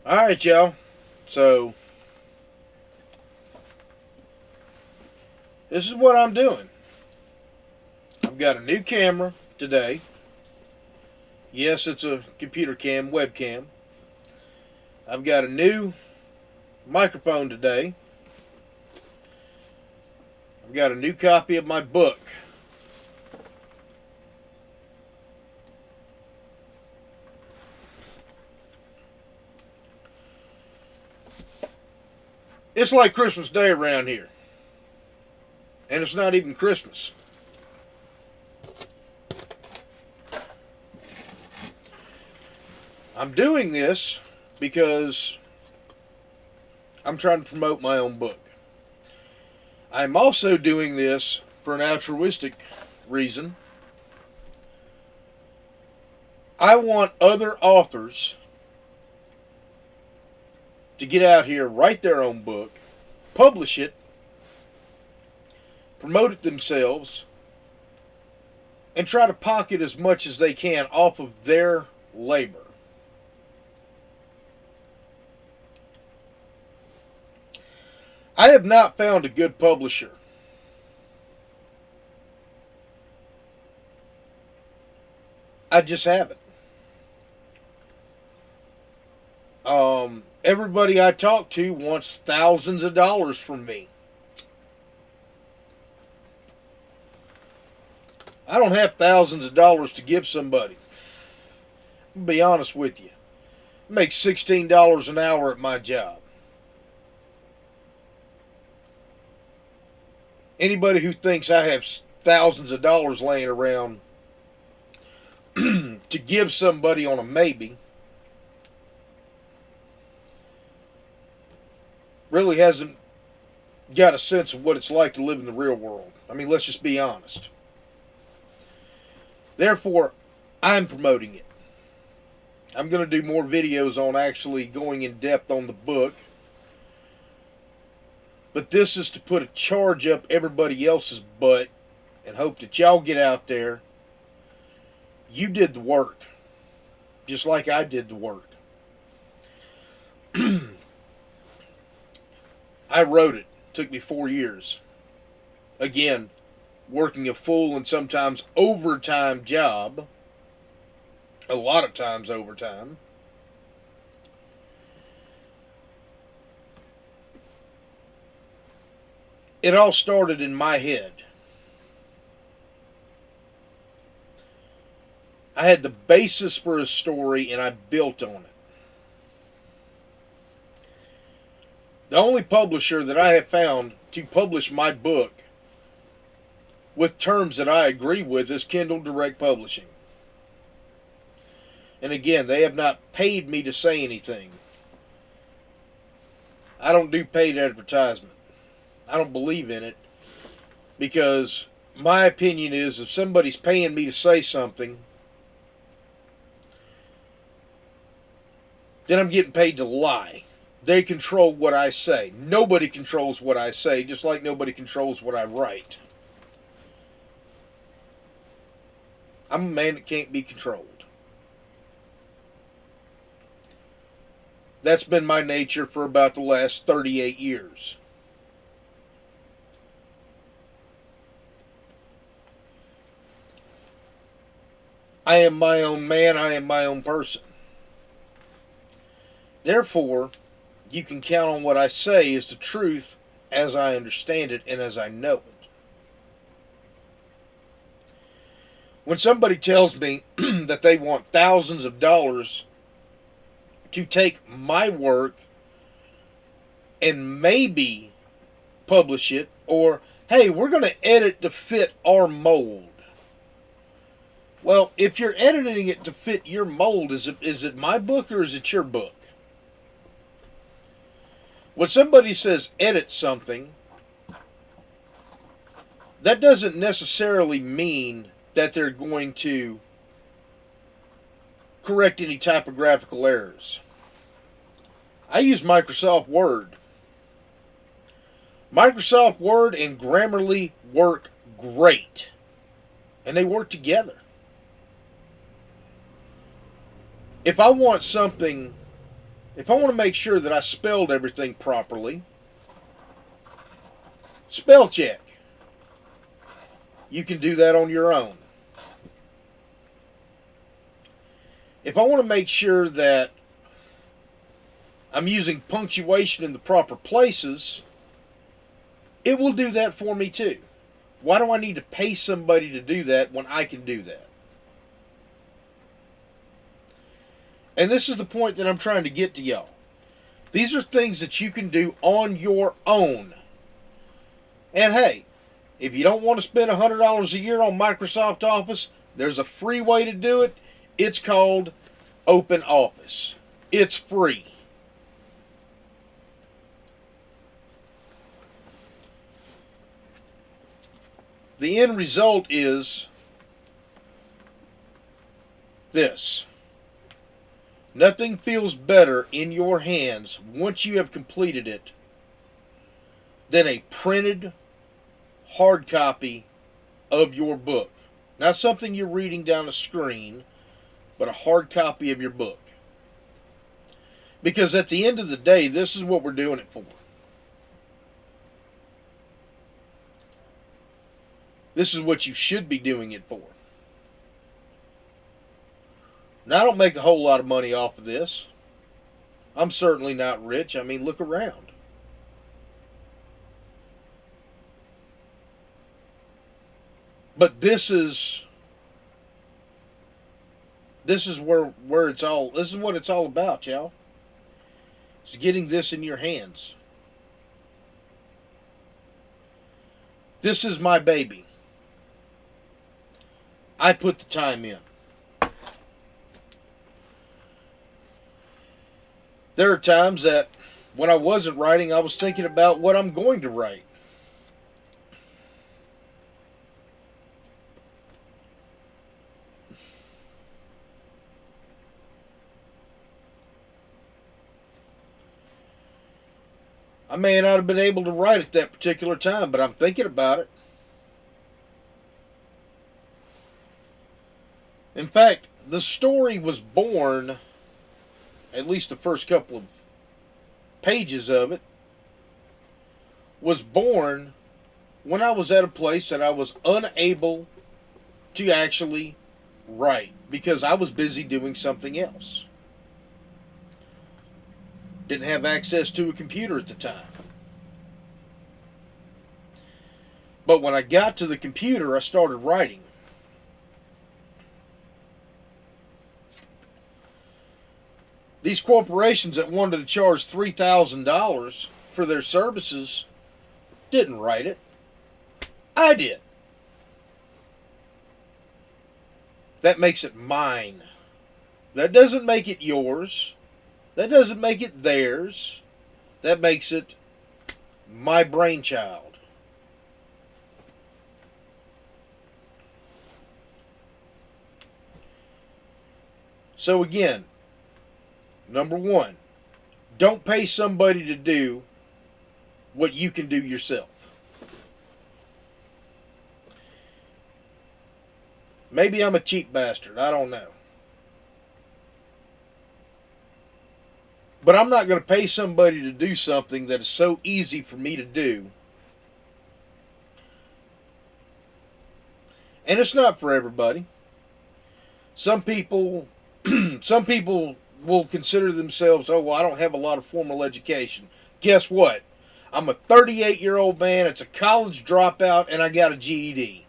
All right, y'all. So this is what I'm doing. I've got a new camera today. Yes, it's a computer cam, webcam. I've got a new microphone today. I've got a new copy of my book. It's like Christmas Day around here, and it's not even Christmas. I'm doing this because I'm trying to promote my own book. I'm also doing this for an altruistic reason. I want other authors to get out here, write their own book, publish it, promote it themselves, and try to pocket as much as they can off of their labor. I have not found a good publisher. I just haven't. Everybody I talk to wants thousands of dollars from me. I don't have thousands of dollars to give somebody. I'll be honest with you. I make $16 an hour at my job. Anybody who thinks I have thousands of dollars laying around to give somebody on a maybe really hasn't got a sense of what it's like to live in the real world. I mean, let's just be honest. Therefore, I'm promoting it. I'm going to do more videos on actually going in depth on the book. But this is to put a charge up everybody else's butt and hope that y'all get out there. You did the work, just like I did the work. I wrote it. It took me 4 years. Again, working a full and sometimes overtime job. A lot of times overtime. It all started in my head. I had the basis for a story and I built on it. The only publisher that I have found to publish my book with terms that I agree with is Kindle Direct Publishing. And again, they have not paid me to say anything. I don't do paid advertisement. I don't believe in it because my opinion is if somebody's paying me to say something, then I'm getting paid to lie. They control what I say. Nobody controls what I say, just like nobody controls what I write. I'm a man that can't be controlled. That's been my nature for about the last 38 years. I am my own man. I am my own person. Therefore, you can count on what I say is the truth as I understand it and as I know it. When somebody tells me that they want thousands of dollars to take my work and maybe publish it, or hey, we're going to edit to fit our mold. Well, if you're editing it to fit your mold, is it my book or is it your book? When somebody says edit something, that doesn't necessarily mean that they're going to correct any typographical errors. I use Microsoft Word. Microsoft Word and Grammarly work great, and they work together. If I want something If I want to make sure that I spelled everything properly, spell check. You can do that on your own. If I want to make sure that I'm using punctuation in the proper places, it will do that for me too. Why do I need to pay somebody to do that when I can do that? And this is the point that I'm trying to get to y'all. These are things that you can do on your own. And hey, if you don't want to spend $100 a year on Microsoft Office, there's a free way to do it. It's called Open Office. It's free. The end result is this. Nothing feels better in your hands once you have completed it than a printed hard copy of your book. Not something you're reading down a screen, but a hard copy of your book. Because at the end of the day, this is what we're doing it for. This is what you should be doing it for. Now, I don't make a whole lot of money off of this. I'm certainly not rich. I mean, look around. But this is where it's all. This is what it's all about, y'all. It's getting this in your hands. This is my baby. I put the time in. There are times that when I wasn't writing, I was thinking about what I'm going to write. I may not have been able to write at that particular time, but I'm thinking about it. In fact, the story was born, at least the first couple of pages of it, was born when I was at a place that I was unable to actually write because I was busy doing something else. Didn't have access to a computer at the time. But when I got to the computer, I started writing. These corporations that wanted to charge $3,000 for their services didn't write it. I did. That makes it mine. That doesn't make it yours. That doesn't make it theirs. That makes it my brainchild. So again, number one, don't pay somebody to do what you can do yourself. Maybe I'm a cheap bastard. I don't know. But I'm not going to pay somebody to do something that is so easy for me to do. And it's not for everybody. Some people will consider themselves, oh, well, I don't have a lot of formal education. Guess what? I'm a 38-year-old man, it's a college dropout, and I got a GED.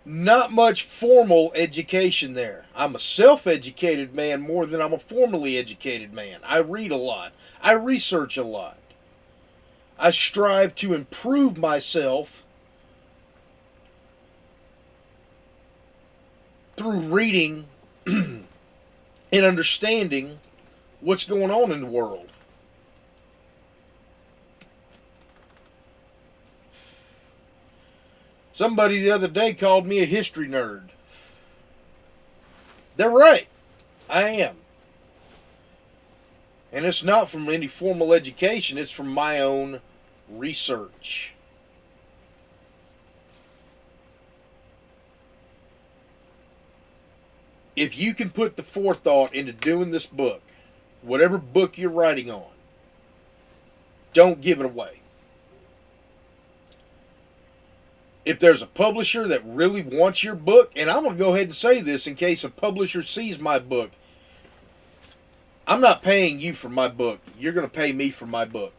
Not much formal education there. I'm a self-educated man more than I'm a formally educated man. I read a lot. I research a lot. I strive to improve myself through reading and understanding what's going on in the world. Somebody the other day called me a history nerd. They're right. I am. And it's not from any formal education, it's from my own research. if you can put the forethought into doing this book, whatever book you're writing on, don't give it away. If there's a publisher that really wants your book, and I'm going to go ahead and say this in case a publisher sees my book, I'm not paying you for my book. You're going to pay me for my book.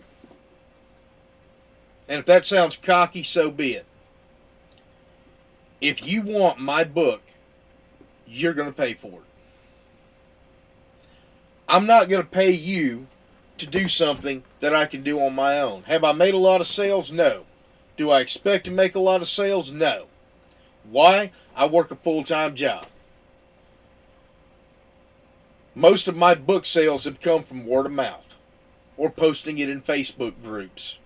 And if that sounds cocky, so be it. If you want my book, you're going to pay for it. I'm not going to pay you to do something that I can do on my own. Have I made a lot of sales? No. Do I expect to make a lot of sales? No. Why? I work a full-time job. Most of my book sales have come from word of mouth or posting it in Facebook groups.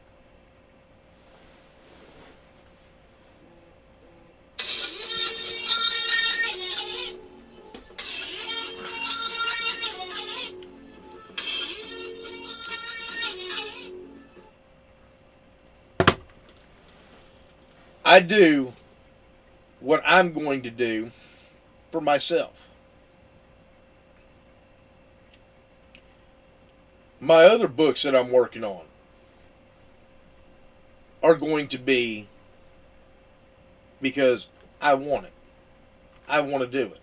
I do what I'm going to do for myself. My other books that I'm working on are going to be because I want it. I want to do it.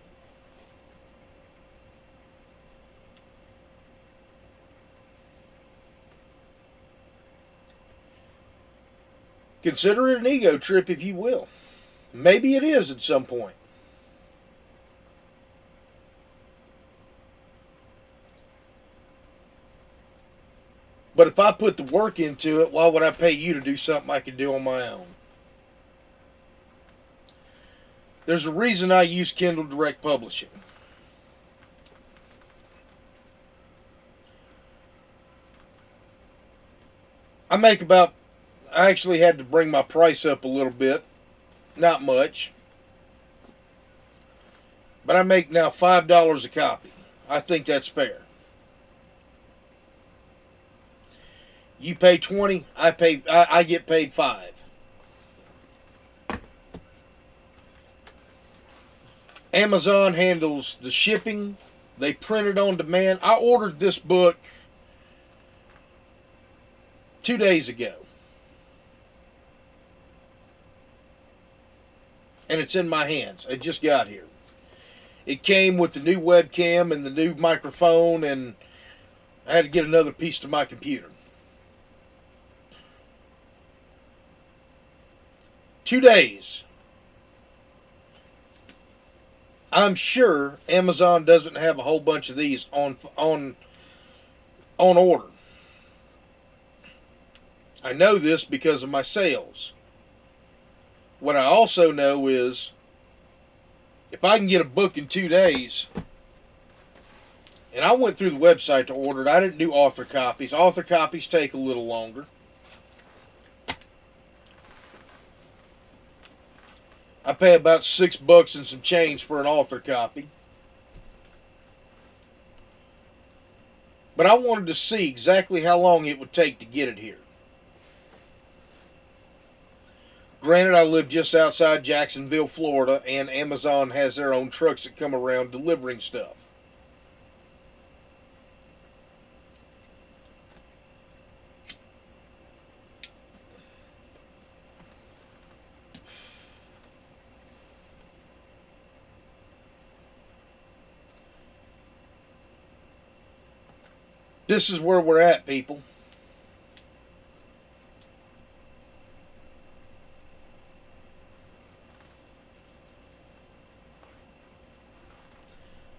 Consider it an ego trip if you will. Maybe it is at some point. But if I put the work into it, why would I pay you to do something I could do on my own? There's a reason I use Kindle Direct Publishing. I actually had to bring my price up a little bit. Not much. But I make now $5 a copy. I think that's fair. You pay $20, I get paid $5. Amazon handles the shipping. They print it on demand. I ordered this book 2 days ago. And it's in my hands. It just got here. It came with the new webcam and the new microphone, and I had to get another piece to my computer. 2 days. I'm sure Amazon doesn't have a whole bunch of these on order. I know this because of my sales. What I also know is if I can get a book in 2 days, and I went through the website to order it. I didn't do author copies. Author copies take a little longer. I pay about $6 and some change for an author copy. But I wanted to see exactly how long it would take to get it here. Granted, I live just outside Jacksonville, Florida, and Amazon has their own trucks that come around delivering stuff. This is where we're at, people.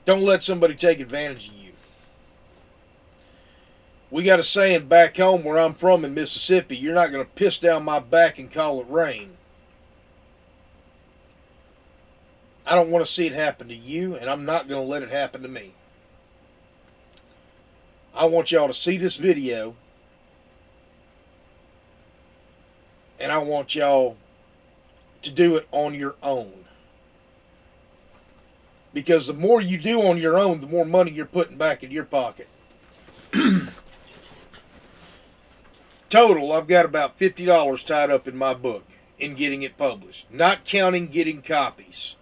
Don't let somebody take advantage of you. We got a saying back home where I'm from in Mississippi, you're not going to piss down my back and call it rain. I don't want to see it happen to you, and I'm not going to let it happen to me. I want y'all to see this video, and I want y'all to do it on your own. Because the more you do on your own, the more money you're putting back in your pocket. Total, I've got about $50 tied up in my book in getting it published. Not counting getting copies.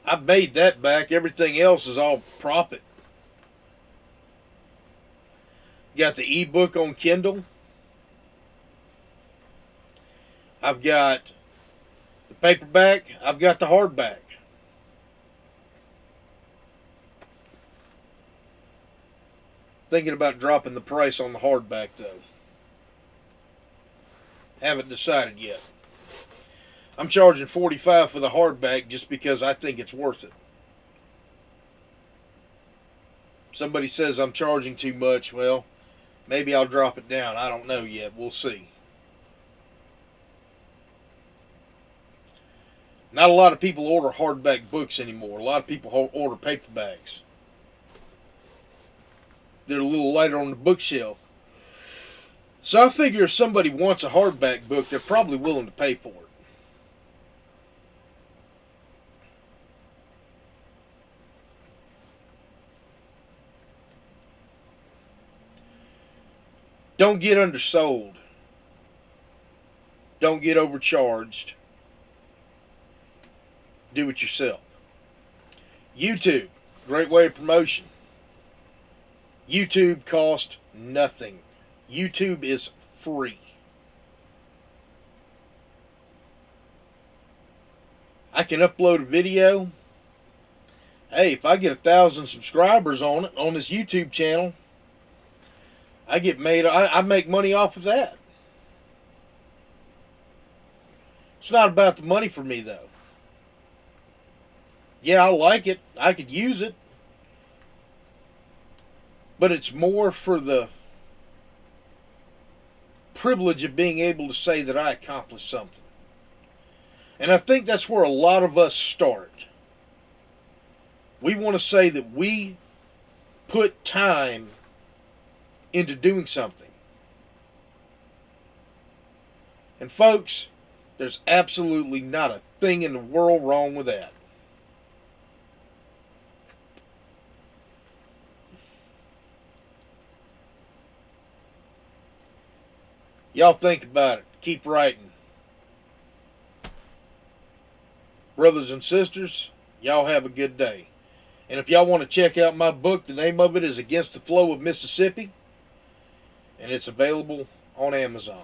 I've made that back. Everything else is all profit. Got the ebook on Kindle. I've got the paperback. I've got the hardback. Thinking about dropping the price on the hardback though. Haven't decided yet. I'm charging $45 for the hardback just because I think it's worth it. Somebody says I'm charging too much. Well, maybe I'll drop it down. I don't know yet. We'll see. Not a lot of people order hardback books anymore. A lot of people order paperbacks. They're a little lighter on the bookshelf. So I figure if somebody wants a hardback book, they're probably willing to pay for it. Don't get undersold. Don't get overcharged. Do it yourself. YouTube, great way of promotion. YouTube costs nothing. YouTube is free. I can upload a video. Hey, if I get 1,000 subscribers on it, on this YouTube channel, I make money off of that. It's not about the money for me though. Yeah, I like it. I could use it. But it's more for the privilege of being able to say that I accomplished something. And I think that's where a lot of us start. We want to say that we put time into doing something. And folks, there's absolutely not a thing in the world wrong with that. Y'all think about it. Keep writing. Brothers and sisters, y'all have a good day. And if y'all want to check out my book, the name of it is Against the Flow of Mississippi. And it's available on Amazon.